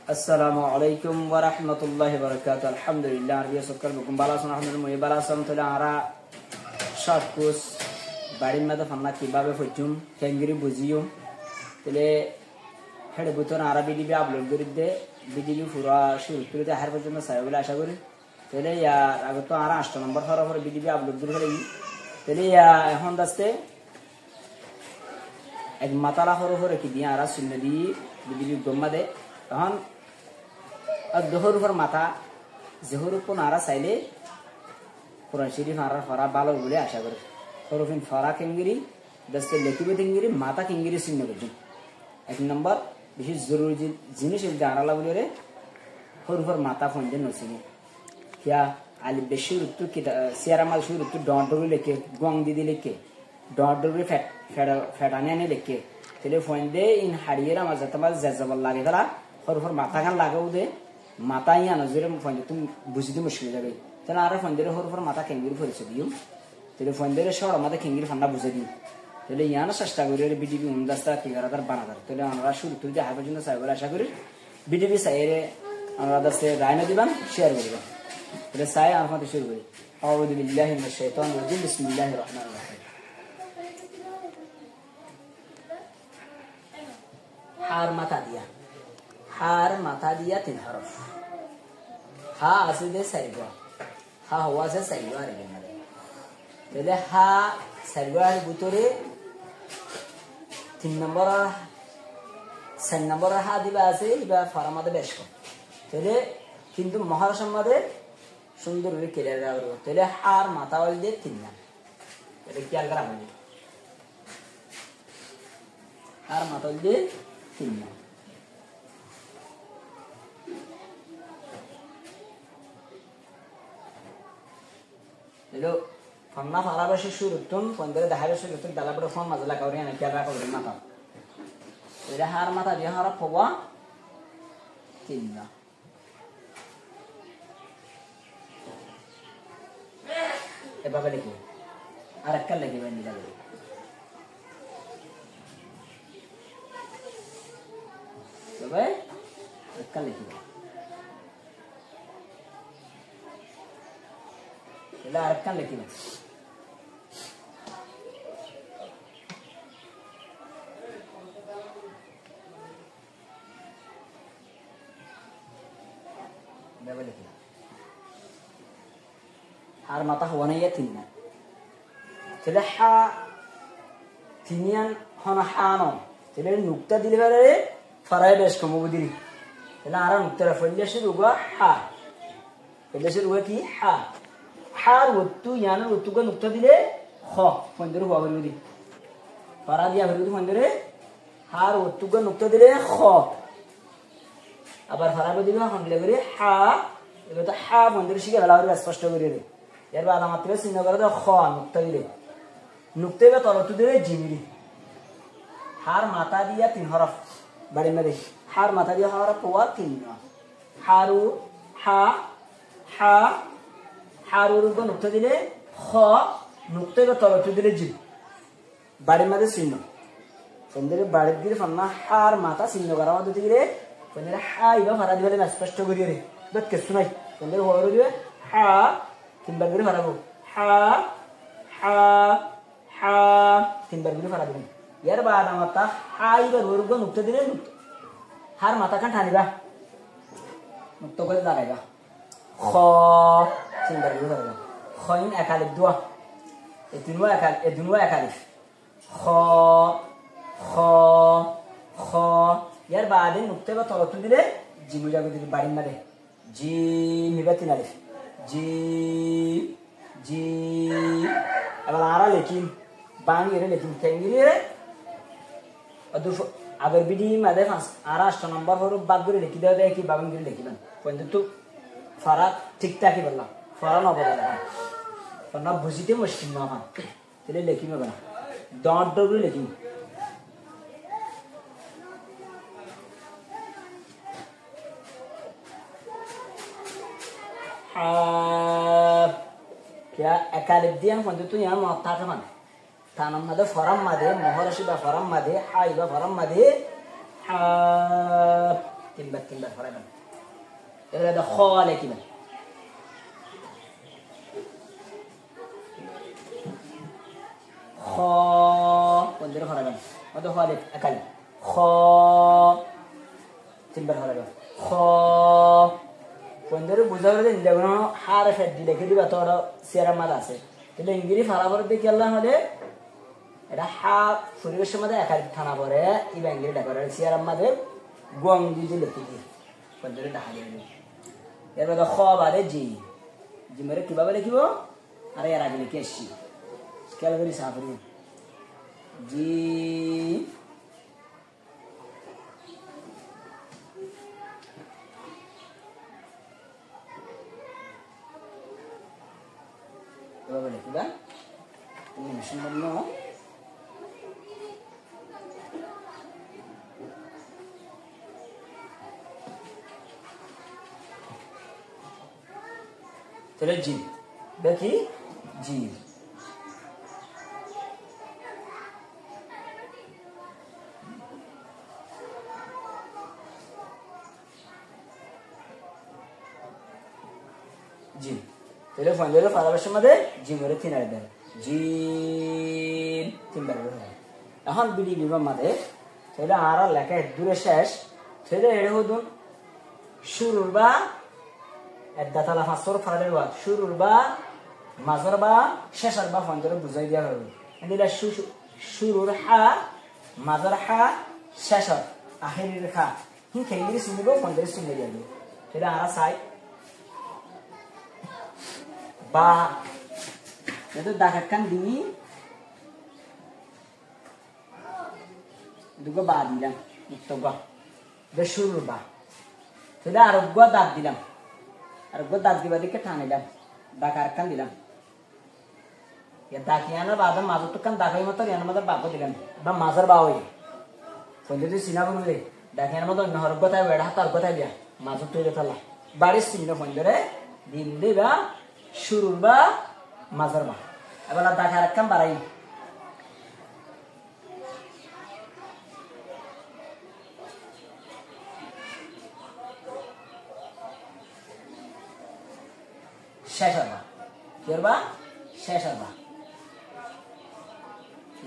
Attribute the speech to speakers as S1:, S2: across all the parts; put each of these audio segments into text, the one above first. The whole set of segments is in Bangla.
S1: Assalamualaikum warahmatullahi wabarakatuh. Alhamdulillah arbiya sokar bukum balasan alhamdulillah balasan tula ara shortcut barin mada fanna kibabe fujum kengiri buziyo tele hede buton ara video upload goridde video pura shuru turite har porjonto sayobla asha kori tele ya agoto ara 8 number hore video upload gori hole tele ya ehon daste এক মাতালা হরে কি দিয়া ara sunne di video gomma de এখন দোহর উপর মাথা জোহর উপর নারা চাইলে কোরআন শরীফ আর ফরা ভালো বলে আশা করি হরফিন ফরা কেঙ্গিরি দস্তে লেখিবে কেঙ্গিরি মাথা কেঙ্গিরি চিহ্ন করছেন এক নম্বর বিশেষ জরুরি জিনিস জানালা বলে রে হরফর মাথা ফোনজে নসিনি কিয়া আলি বেশি উত্তর কি সিয়ারামাল শুরু উত্তর ডডরি লেখে গং দিদি লেখে ডডরি ফেটানে আনে লেখে তেলে ফোন দে ইন হারিয়েরা মাঝে তোমার জেজাবল লাগে তারা হরফর মাথা গান লাগাও দে মাথা ইয়া নজরে ফোন তুমি বুঝিতে মুশকিল যাবে তাহলে আর ফোন দে হরফর মাথা কেঙ্গির পরিচয় দিও তেলে ফোন দে সর আমাদের কেঙ্গির ফান্ডা বুঝে দিও তাহলে ইয়ানো চেষ্টা করি বিডিবি উমদাস্তা ক্লিয়ার বানাদার তাহলে আমরা শুরু তুই হাই পর্যন্ত চাইবলে আশা করি বিডিবি চাইরে আমরা দাসে রায়না দিবান শেয়ার করবা তাহলে চাই আমাদের শুরু করি আউযু বিল্লাহি মিনাশ শাইতানির রাজিম বিসমিল্লাহির রহমানির রহিম হার মাথা দিয়া তিন হরফ হা আছে দে সাইবা হা হওয়া আছে সাইবা আর গেলে তাহলে হা সাইবার ভিতরে 3 নম্বর 4 নম্বর হা দিবা আছে ইবা ফরামাদে বেশ কম তাহলে কিন্তু মহারাষ্ট্র মধ্যে সুন্দর করে ক্লিয়ার রাখবো তাহলে হার মাথা ওই দিয়ে 3 না এটা কি আলগা রাখবো হার মাথা ওই দিয়ে 3 না Hello, fanna fara bashi shurutun, pandere dahare shurutun dalabro fon mazala kauri ana kya rakho de mata. Ede har mata dia hara phoba tinna. E baba likho. Arkkal lagi bani lagi. Babakkal likho. Ila arkan lagi nih. Berapa lagi? Har mata hawana ya tinna. Selah tinian hana hano. Selah nukta dili bare farai besh kamu budiri. Selah ara nukta rafalnya sih juga ha. Falnya sih juga ki ha. হার ওত্তু ইয়ানের ওত্তুকে নুক্তা দিলে খ ফন্দরে হওয়া বলি পারা দিয়া হরি ফন্দরে হার ওত্তুকে নুক্তা দিলে খ আবার ফারাবে দিবে হনলে করে হা এবার তো হা ফন্দরে শিখে ভালো করে স্পষ্ট করে রে এর বাদ মাত্র চিহ্ন করে দাও খ নুক্তা দিলে নুক্তে বে তলতু দিলে জিমিরি হার মাথা দিয়া 3 হরফ বাড়ি মেরে হার মাথা দিয়া হরফ হওয়া 3 হারু হা হা হারুর উপর নুক্তা দিলে খ নুক্তা বা তলতু দিলে জি বাড়ির মাঝে চিহ্ন ফন্দরে বাড়ির দিলে ফান্না হার মাথা চিহ্ন করা মধ্যে দিলে ফন্দরে হা ইবা ফারা দিবে না স্পষ্ট করিয়ে রে বাট কিছু নাই ফন্দরে হওয়ার দিবে হা তিনবার করে ফারাবো হা হা হা তিনবার করে ফারা দিবেন এর বাদ মাথা হা ইবা ওর উপর নুক্তা দিলে নুক্তা হার মাথা খান ঠানিবা নুক্তা করে দাঁড়াইবা খ তিনবার করে ফারাবো খইন একালিফ দোয়া এই দুনুয়া একালিফ খ খ খ ইয়ার বাদে নুক্তা বা তলতু দিলে জিমু যাবে দিলে বাড়ির মাঝে জি মিবা 3 আলিফ জি জি এবার আরা লেখিন বাংলা লেখিন কেঙ্গিরি রে আবার বিডি মাঝে আরা 8 নম্বর হরফ বাদ করে লিখি দেওয়া যায় কি বাংলা লিখিবেন কিন্তু ফারা ঠিকঠাকই বললাম ফারা না বলে না বুঝিতে মুশকিল না হয় তাহলে লিখিবে না ডট ডট করে লিখিব क्या एकालिफ दिया म्हणजे तू या माता का मान तानम मध्ये फरम मध्ये मोहरशी बा फरम मध्ये हाय बा फरम मध्ये हा তিনবার ফরাইবেন এবারে দা খলে কিবেন খ বন্ধুরা ফরাইবেন মতো খলে একালি খ তিনবার ফরাইবেন খ বন্ধুরা বুঝাবে যে দেখুন হার ফেট দিলে কি দিবা তো সিয়ারার মাদ আছে কিন্তু ইংরেজি ফালাফল দেখি আল্লাহ আমাদের এটা হা পরিবেশের মধ্যে একাধিক থানা পরে এই ব্যাঙ্গের ডাকার সিয়ার আমাদের গং দিয়ে লিখে দিই বন্ধুরা দেখা যাবে এরপরে খ বাদে জি জি মেরে কিভাবে লিখিব আরে এর আগে লিখে এসছি খেয়াল করি সাফরি জি এভাবে লিখবা মেশিন বললো তাহলে জি দেখি জি জি তাহলে ফাইনালে ফারাবের মধ্যে জি মেরে তিন আর দেন জি তিনবার এখন বিডি বিভাগ মাঝে তাহলে আর লেখা দূরে শেষ তাহলে এর হদুন শুরুর বা এদাতালা ফাসর ফারাবের ওয়াজ শুরুর বা মাজার বা শেষের বা ফাইনালে বুঝাই দেওয়া হবে এদিকে শুরুর হা মাজার হা শেষের আখেরির খা হিং খেয়ে শুনবো ফাইনালে শুনে যাবে তাহলে আর সাই বা itu dakatkan di দুগো বা দিলাম মুক্তবা বেশুর বা সেটা আরোগ্য দাঁত দিলাম আরোগ্য দাঁত দিবা দিকে টানিলাম দাকারকান দিলাম এ দাকিয়ানা বাদম মাঝে তো কান দাকাই মতো এর মধ্যে বাবা দিলাম বা মাজার বা হই কোনতে তুই সিনা বললে দাকিয়ানা মতো অন্য হরগ্য তাই বেড়া হাত হরগ্য তাই বিয়া মাঝে তুই রেখালা বাড়ির সিন্ন ফন্দরে দিন দিবা শুরুর বা মাজার বা এবার দাকারকান বাড়াই শেষ হবা কেরবা শেষ হবা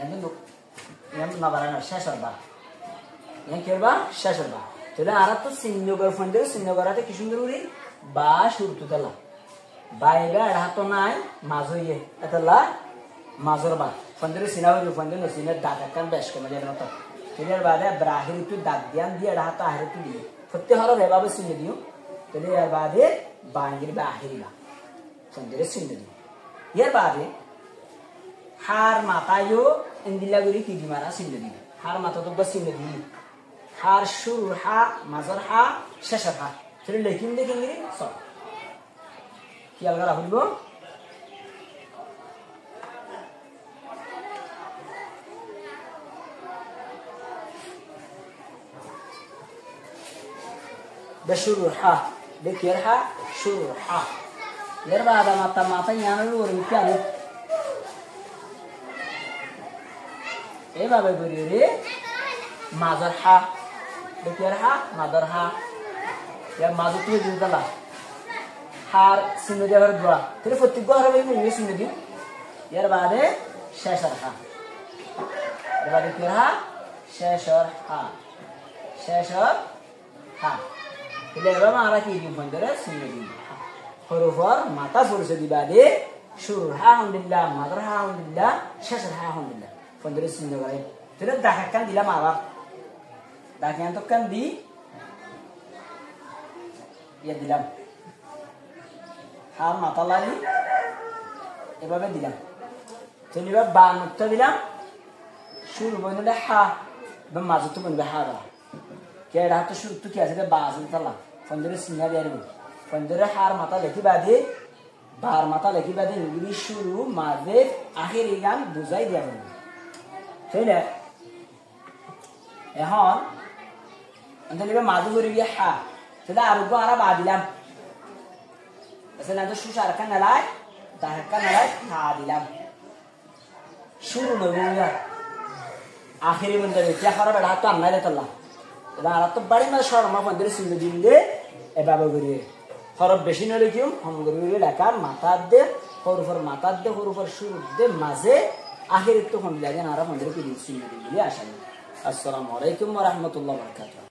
S1: কিন্তু না বাড়ানো শেষ হবা কেরবা শেষ হবা তাহলে আর তো সিন্নগর ফোন দেবে সিন্নগরাতে কি সুন্দর করি বা শুরু তুতলা বাইরে হাত নাই মাঝ হইয়ে এতলা মাজর বা ফোন দেবে সিনা হইল ফোন দেবে সিনের দাঁত একটা বেশ কমে যাবে তো সিনের বাদে ব্রাহির একটু দাঁত দিয়ান দিয়ে হাত আহের একটু দিয়ে সত্যি হলো এভাবে সিনে দিও তাহলে এর বাদে বাঙ্গির বা আহিরিবা ফন্দরে সিনে দিও এর বাদে হার মাথায়ও ইন্দিলা গুরি কি দিমারা সিনে দিও হার মাথা তো বস সিনে দিই হার শুরু হা মাজর হা শেষের হা তাহলে লেখিন দেখিন গিরি সব কি আলগা রাখব بشروع ح بكيرها شروع ح يربع هذا ما طماطم يعملوا ورمكانه ايه بابا يقولي مازر ح بكيرها مادر ح يا مازر تيجي تطلع حار سنة جبر دوا ترى فتيجوا هرب يمين يسوي سنة دي يربع هذا شاشر ح يربع بكيرها شاشر ح شاشر ح Ile bama ara ki di bandara sunni di hurufar mata fursa di bade shurur ha alhamdulillah madar ha alhamdulillah shashar ha alhamdulillah bandara sunni gare tira dakkan dila mara dakkan to kan di ya dilam ha mata lali ebabe dilam teniba ba nukta dilam shuru bandara ha ba mazutu bandara ha क्या रहा तो शुरू तो क्या से बाज़ में तला फंदरे सिंहा दे रहे हैं फंदरे हार माता लेकी बाधे बाहर माता लेकी बाधे इंग्लिश शुरू मादे आखिर इगान बुझाई दिया करें ठीक है यहाँ अंदर लेके माधु बोली भी हाँ तो आरुगो आरा बादिलाम ऐसे ना तो शुशार का नलाय दाहर का नलाय हादिलाम शुरू लोगों का आखिरी बंदर क्या खरा बैठा तो अन्ना ले तला এবার আর তো বাড়ি না সর আমার ফন্দের চিহ্ন দিন দে এভাবে করিয়ে হরফ বেশি নলে কিম হম করে লেখা মাথা দে হর উপর মাথা দে হর উপর শুরু দে মাঝে আখের তো ফোন লাগে না আর ফন্দের কি চিহ্ন দিন বলে আসা। আসসালামু আলাইকুম ওয়া রাহমাতুল্লাহি ওয়া বারাকাতুহু।